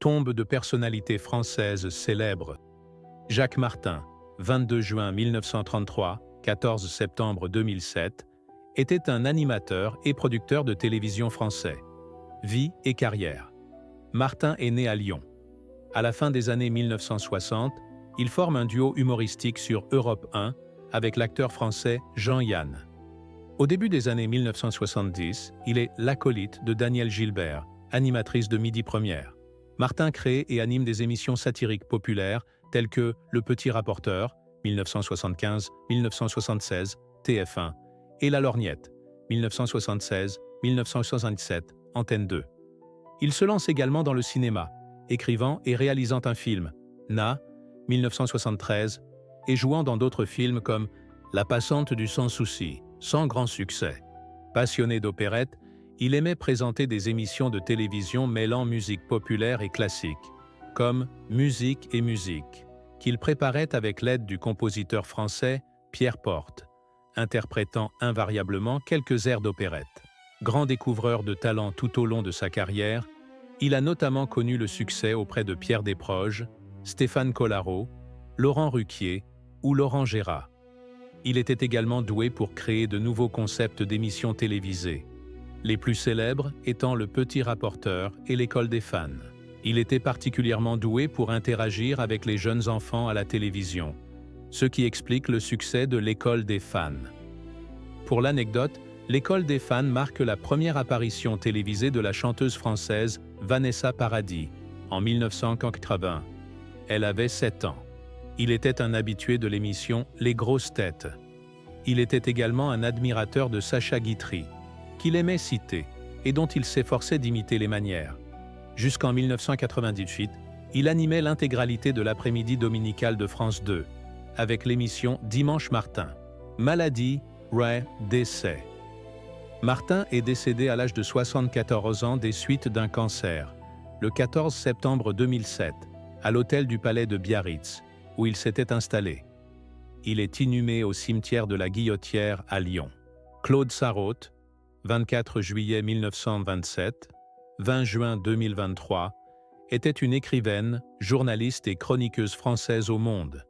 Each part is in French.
Tombe de personnalités françaises célèbres. Jacques Martin, 22 juin 1933, 14 septembre 2007, était un animateur et producteur de télévision français. Vie et carrière. Martin est né à Lyon. À la fin des années 1960, il forme un duo humoristique sur Europe 1 avec l'acteur français Jean-Yann. Au début des années 1970, il est l'acolyte de Danielle Gilbert, animatrice de Midi Première. Martin crée et anime des émissions satiriques populaires telles que Le Petit Rapporteur, 1975-1976, TF1, et La Lorgnette, 1976-1977, Antenne 2. Il se lance également dans le cinéma, écrivant et réalisant un film, Na, 1973, et jouant dans d'autres films comme La Passante du Sans Souci, sans grand succès. Passionné d'opérette, il aimait présenter des émissions de télévision mêlant musique populaire et classique, comme Musique et musique, qu'il préparait avec l'aide du compositeur français Pierre Porte, interprétant invariablement quelques airs d'opérette. Grand découvreur de talent tout au long de sa carrière, il a notamment connu le succès auprès de Pierre Desproges, Stéphane Collaro, Laurent Ruquier ou Laurent Gérard. Il était également doué pour créer de nouveaux concepts d'émissions télévisées, les plus célèbres étant Le Petit Rapporteur et L'École des fans. Il était particulièrement doué pour interagir avec les jeunes enfants à la télévision, ce qui explique le succès de L'École des fans. Pour l'anecdote, L'École des fans marque la première apparition télévisée de la chanteuse française Vanessa Paradis, en 1980. Elle avait 7 ans. Il était un habitué de l'émission Les Grosses Têtes. Il était également un admirateur de Sacha Guitry, qu'il aimait citer et dont il s'efforçait d'imiter les manières. Jusqu'en 1998, il animait l'intégralité de l'après-midi dominical de France 2, avec l'émission Dimanche Martin. Maladie, décès. Martin est décédé à l'âge de 74 ans des suites d'un cancer, le 14 septembre 2007, à l'hôtel du Palais de Biarritz, où il s'était installé. Il est inhumé au cimetière de la Guillotière à Lyon. Claude Sarraute, 24 juillet 1927, 20 juin 2023, était une écrivaine, journaliste et chroniqueuse française au Monde.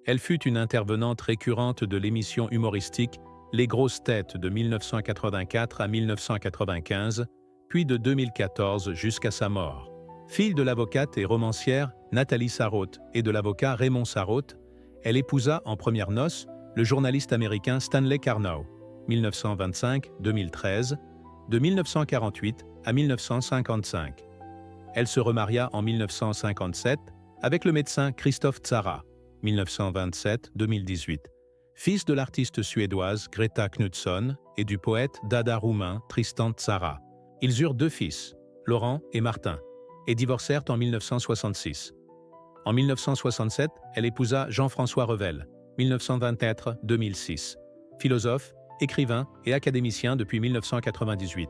Elle fut une intervenante récurrente de l'émission humoristique Les Grosses Têtes de 1984 à 1995, puis de 2014 jusqu'à sa mort. Fille de l'avocate et romancière Nathalie Sarraute et de l'avocat Raymond Sarraute, elle épousa en premières noces le journaliste américain Stanley Karnow, 1925-2013, de 1948 à 1955. Elle se remaria en 1957 avec le médecin Christophe Tsara, 1927-2018, fils de l'artiste suédoise Greta Knutsson et du poète dada roumain Tristan Tzara. Ils eurent 2 fils, Laurent et Martin, et divorcèrent en 1966. En 1967, elle épousa Jean-François Revel, 1924-2006, philosophe, écrivain et académicien depuis 1998.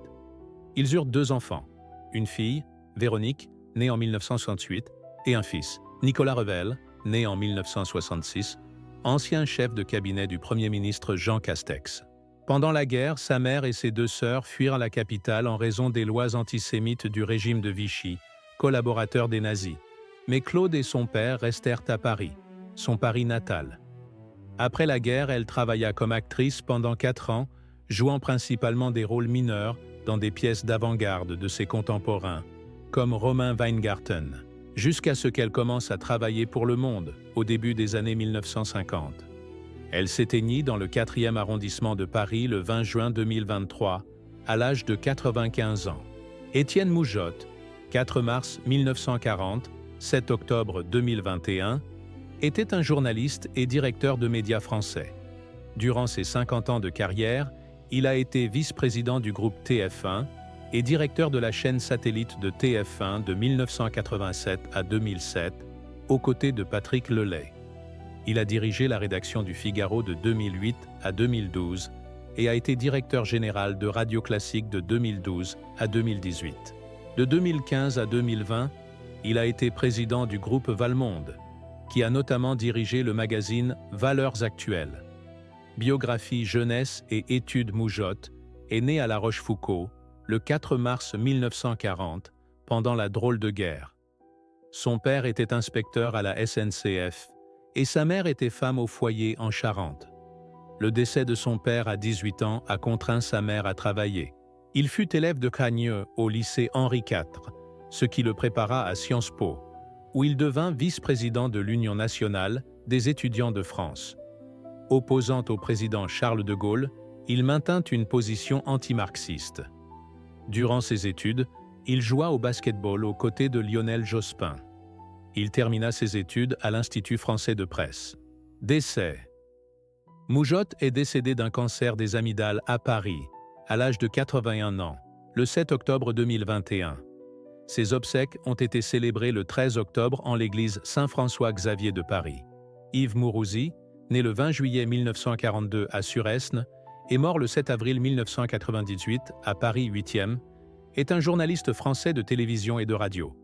Ils eurent 2 enfants, une fille, Véronique, née en 1968, et un fils, Nicolas Revel, né en 1966, ancien chef de cabinet du Premier ministre Jean Castex. Pendant la guerre, sa mère et ses 2 sœurs fuirent la capitale en raison des lois antisémites du régime de Vichy, collaborateur des nazis. Mais Claude et son père restèrent à Paris, son Paris natal. Après la guerre, elle travailla comme actrice pendant 4 ans, jouant principalement des rôles mineurs dans des pièces d'avant-garde de ses contemporains, comme Romain Weingarten, jusqu'à ce qu'elle commence à travailler pour Le Monde au début des années 1950. Elle s'éteignit dans le 4e arrondissement de Paris le 20 juin 2023, à l'âge de 95 ans. Étienne Moujotte, 4 mars 1940, 7 octobre 2021, était un journaliste et directeur de médias français. Durant ses 50 ans de carrière, il a été vice-président du groupe TF1 et directeur de la chaîne satellite de TF1 de 1987 à 2007, aux côtés de Patrick Lelay. Il a dirigé la rédaction du Figaro de 2008 à 2012 et a été directeur général de Radio Classique de 2012 à 2018. De 2015 à 2020, il a été président du groupe Valmonde, qui a notamment dirigé le magazine Valeurs Actuelles. Biographie jeunesse et études Moujotte est né à La Rochefoucauld le 4 mars 1940, pendant la drôle de guerre. Son père était inspecteur à la SNCF et sa mère était femme au foyer en Charente. Le décès de son père à 18 ans a contraint sa mère à travailler. Il fut élève de Cagneux au lycée Henri IV, ce qui le prépara à Sciences Po, où il devint vice-président de l'Union nationale des étudiants de France. Opposant au président Charles de Gaulle, il maintint une position anti-marxiste. Durant ses études, il joua au basket-ball aux côtés de Lionel Jospin. Il termina ses études à l'Institut français de presse. Décès. Moujotte est décédé d'un cancer des amygdales à Paris, à l'âge de 81 ans, le 7 octobre 2021. Ses obsèques ont été célébrées le 13 octobre en l'église Saint-François-Xavier de Paris. Yves Mourousi, né le 20 juillet 1942 à Suresnes et mort le 7 avril 1998 à Paris 8e, est un journaliste français de télévision et de radio.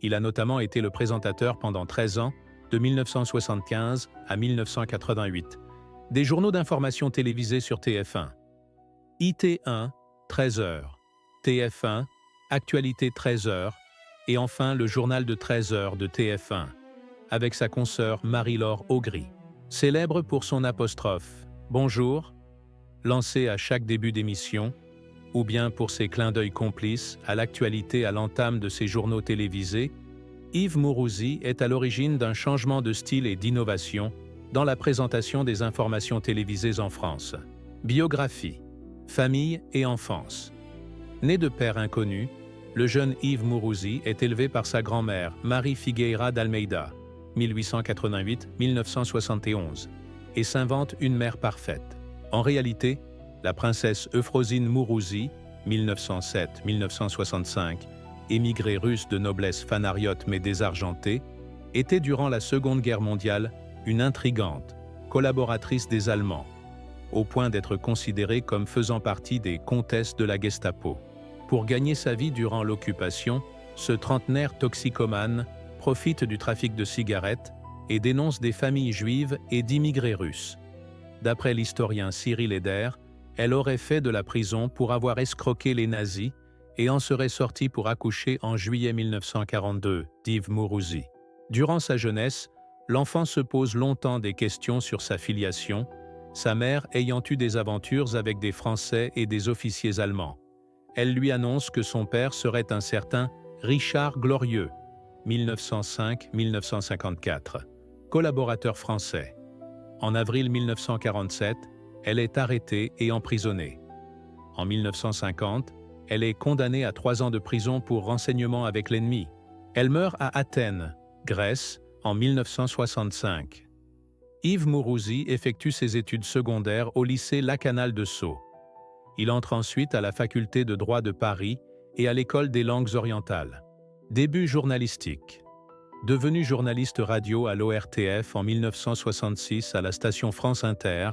Il a notamment été le présentateur pendant 13 ans, de 1975 à 1988, des journaux d'information télévisés sur TF1. IT1, 13h, TF1, Actualité 13h, et enfin le journal de 13h de TF1, avec sa consoeur Marie-Laure Augry. Célèbre pour son apostrophe « Bonjour », lancé à chaque début d'émission, ou bien pour ses clins d'œil complices à l'actualité à l'entame de ses journaux télévisés, Yves Mourousi est à l'origine d'un changement de style et d'innovation dans la présentation des informations télévisées en France. Biographie, famille et enfance. Né de père inconnu, le jeune Yves Mourousi est élevé par sa grand-mère, Marie Figueira d'Almeida, 1888-1971, et s'invente une mère parfaite. En réalité, la princesse Euphrosine Mourousi, 1907-1965, émigrée russe de noblesse phanariote mais désargentée, était durant la Seconde Guerre mondiale une intrigante, collaboratrice des Allemands, au point d'être considérée comme faisant partie des comtesses de la Gestapo. Pour gagner sa vie durant l'occupation, ce trentenaire toxicomane profite du trafic de cigarettes et dénonce des familles juives et d'immigrés russes. D'après l'historien Cyril Eder, elle aurait fait de la prison pour avoir escroqué les nazis et en serait sortie pour accoucher en juillet 1942 d'Yves Mourousi. Durant sa jeunesse, l'enfant se pose longtemps des questions sur sa filiation, sa mère ayant eu des aventures avec des Français et des officiers allemands. Elle lui annonce que son père serait un certain Richard Glorieux, 1905-1954, collaborateur français. En avril 1947, elle est arrêtée et emprisonnée. En 1950, elle est condamnée à 3 ans de prison pour renseignement avec l'ennemi. Elle meurt à Athènes, Grèce, en 1965. Yves Mourousi effectue ses études secondaires au lycée Lacanal de Sceaux. Il entre ensuite à la faculté de droit de Paris et à l'école des langues orientales. Début journalistique. Devenu journaliste radio à l'ORTF en 1966 à la station France Inter,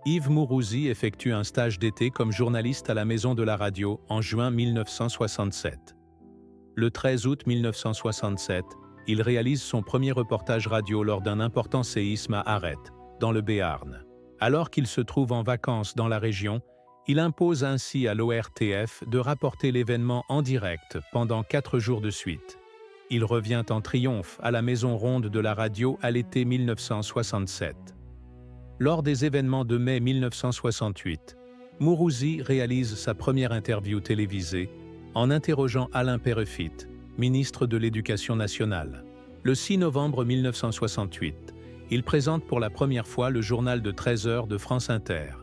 Yves Mourousi effectue un stage d'été comme journaliste à la Maison de la Radio en juin 1967. Le 13 août 1967, il réalise son premier reportage radio lors d'un important séisme à Areth, dans le Béarn. Alors qu'il se trouve en vacances dans la région, il impose ainsi à l'ORTF de rapporter l'événement en direct pendant 4 jours de suite. Il revient en triomphe à la Maison Ronde de la radio à l'été 1967. Lors des événements de mai 1968, Mourousi réalise sa première interview télévisée en interrogeant Alain Peyrefitte, ministre de l'Éducation nationale. Le 6 novembre 1968, il présente pour la première fois le journal de 13h de France Inter,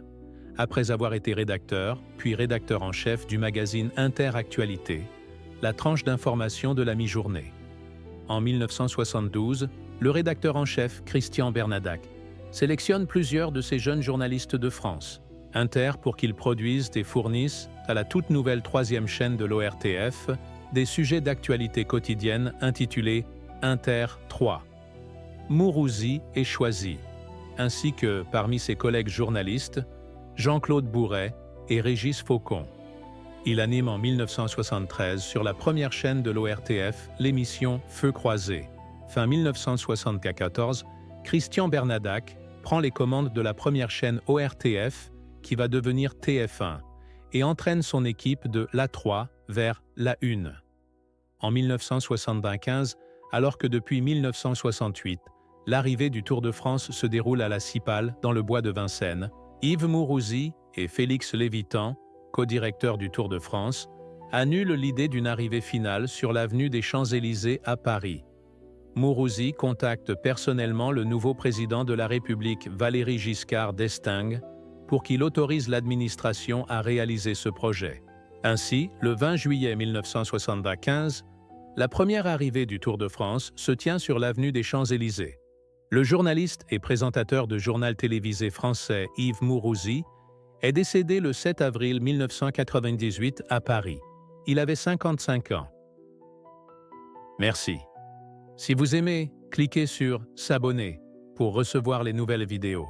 après avoir été rédacteur, puis rédacteur en chef du magazine Inter-Actualité, la tranche d'information de la mi-journée. En 1972, le rédacteur en chef, Christian Bernadac, sélectionne plusieurs de ces jeunes journalistes de France, Inter pour qu'ils produisent et fournissent, à la toute nouvelle 3e chaîne de l'ORTF, des sujets d'actualité quotidienne intitulés Inter 3. Mourousi est choisi, ainsi que, parmi ses collègues journalistes, Jean-Claude Bourret et Régis Faucon. Il anime en 1973 sur la première chaîne de l'ORTF l'émission Feu croisé. Fin 1974, Christian Bernadac prend les commandes de la première chaîne ORTF, qui va devenir TF1, et entraîne son équipe de l'A3 vers l'A1. En 1975, alors que depuis 1968, l'arrivée du Tour de France se déroule à la Cipale, dans le bois de Vincennes. Yves Mourouzi et Félix Lévitan, co-directeurs du Tour de France, annulent l'idée d'une arrivée finale sur l'avenue des Champs-Élysées à Paris. Mourouzi contacte personnellement le nouveau président de la République, Valéry Giscard d'Estaing, pour qu'il autorise l'administration à réaliser ce projet. Ainsi, le 20 juillet 1975, la première arrivée du Tour de France se tient sur l'avenue des Champs-Élysées. Le journaliste et présentateur de journal télévisé français Yves Mourouzi est décédé le 7 avril 1998 à Paris. Il avait 55 ans. Merci. Si vous aimez, cliquez sur « S'abonner » pour recevoir les nouvelles vidéos.